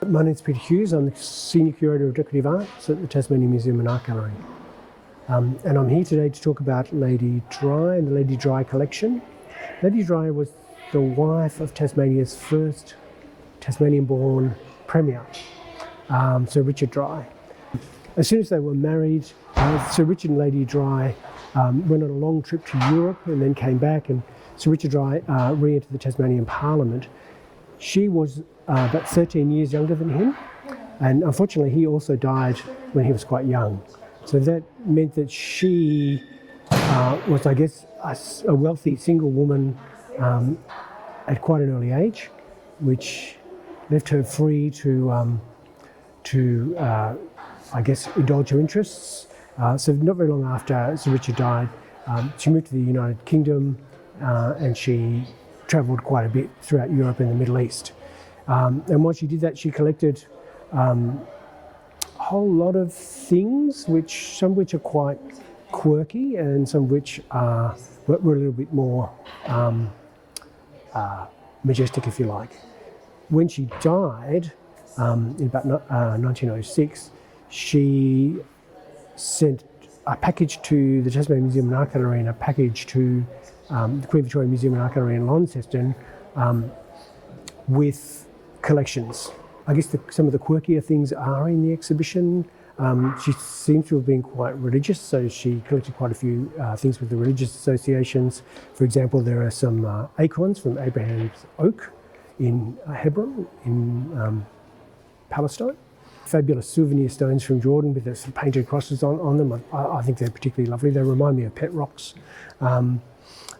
My name's Peter Hughes. I'm the Senior Curator of Decorative Arts at the Tasmanian Museum and Art Gallery. And I'm here today to talk about Lady Dry and the Lady Dry collection. Lady Dry was the wife of Tasmania's first Tasmanian-born Premier, Sir Richard Dry. As soon as they were married, Sir Richard and Lady Dry went on a long trip to Europe and then came back, and Sir Richard Dry re-entered the Tasmanian Parliament. She was about 13 years younger than him, and unfortunately he also died when he was quite young. So that meant that she was, I guess, a wealthy single woman at quite an early age, which left her free to I guess, indulge her interests. So not very long after Sir Richard died, she moved to the United Kingdom and she travelled quite a bit throughout Europe and the Middle East. And while she did that, she collected a whole lot of things, some which are quite quirky and some which were a little bit more majestic, if you like. When she died in about 1906, she sent a package to the Tasmanian Museum and Art Gallery and a package to the Queen Victoria Museum and Art Gallery in Launceston with collections. I guess some of the quirkier things are in the exhibition. She seems to have been quite religious, so she collected quite a few things with the religious associations. For example, there are some acorns from Abraham's oak in Hebron in Palestine. Fabulous souvenir stones from Jordan with some painted crosses on them. I think they're particularly lovely. They remind me of pet rocks. And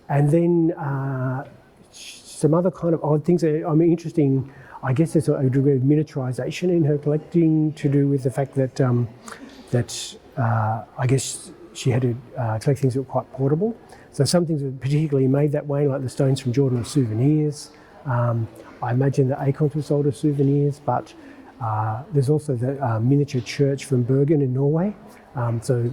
then some other kind of odd things. Interesting. I guess there's a degree of miniaturization in her collecting to do with the fact that I guess she had to collect things that were quite portable. So some things were particularly made that way, like the stones from Jordan, are souvenirs. I imagine the acorns were sold as souvenirs, but there's also the miniature church from Bergen in Norway. So,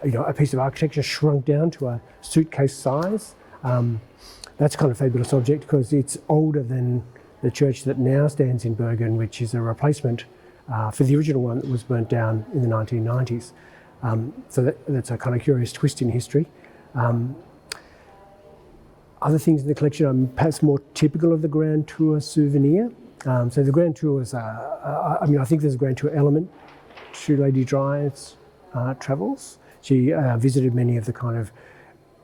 a piece of architecture shrunk down to a suitcase size. That's kind of a fabulous object because it's older than the church that now stands in Bergen, which is a replacement for the original one that was burnt down in the 1990s. So that's a kind of curious twist in history. Other things in the collection are perhaps more typical of the Grand Tour souvenir. So the Grand Tour is, I think there's a Grand Tour element to Lady Dry's travels. She visited many of the kind of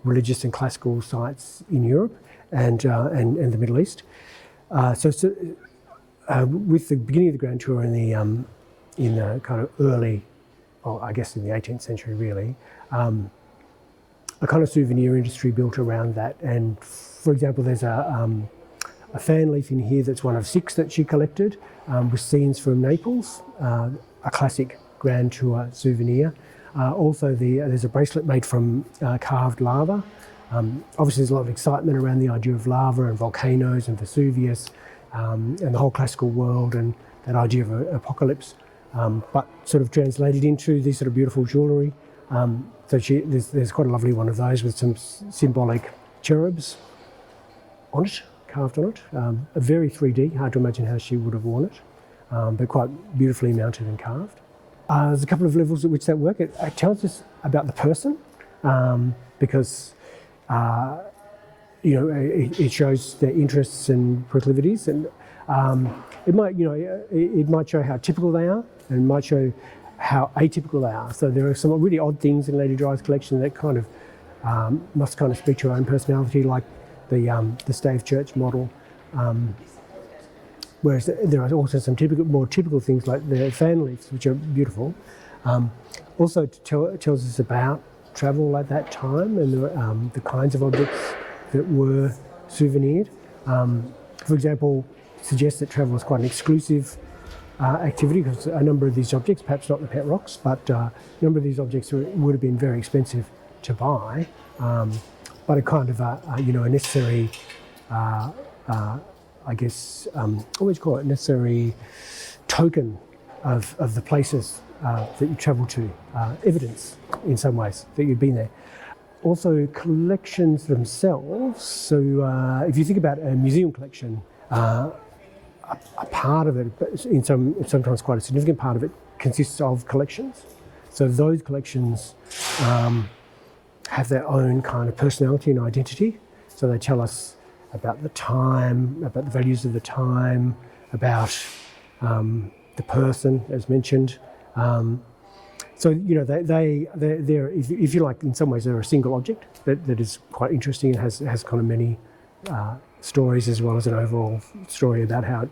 religious and classical sites in Europe and the Middle East. So with the beginning of the Grand Tour in the kind of early, I guess in the 18th century really, a kind of souvenir industry built around that. And for example, there's a fan leaf in here that's one of 6 that she collected with scenes from Naples, a classic Grand Tour souvenir. Also, there's a bracelet made from carved lava. Obviously, there's a lot of excitement around the idea of lava and volcanoes and Vesuvius and the whole classical world and that idea of an apocalypse, but sort of translated into these sort of beautiful jewellery. So there's quite a lovely one of those with some symbolic cherubs on it, carved on it. A very 3D, hard to imagine how she would have worn it, but quite beautifully mounted and carved. There's a couple of levels at which that work. It tells us about the person because it shows their interests and proclivities, and it might show how typical they are, and might show how atypical they are. So there are some really odd things in Lady Dry's collection that kind of must kind of speak to her own personality, like the stave church model. Whereas there are also some more typical things like the fan leaves, which are beautiful. Also, it tells us about travel at that time and the kinds of objects that were souvenired. For example, suggests that travel was quite an exclusive activity because a number of these objects, perhaps not the pet rocks, but a number of these objects would have been very expensive to buy, but a kind of a necessary, I guess, what would you call it, necessary token of the places that you travel to, evidence in some ways that you've been there. Also, collections themselves. So if you think about a museum collection, a part of it, but sometimes quite a significant part of it, consists of collections. So those collections have their own kind of personality and identity. So they tell us about the time, about the values of the time, about the person, as mentioned. So they're if you like, in some ways they're a single object that is quite interesting and has kind of many stories, as well as an overall story about how it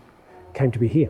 came to be here.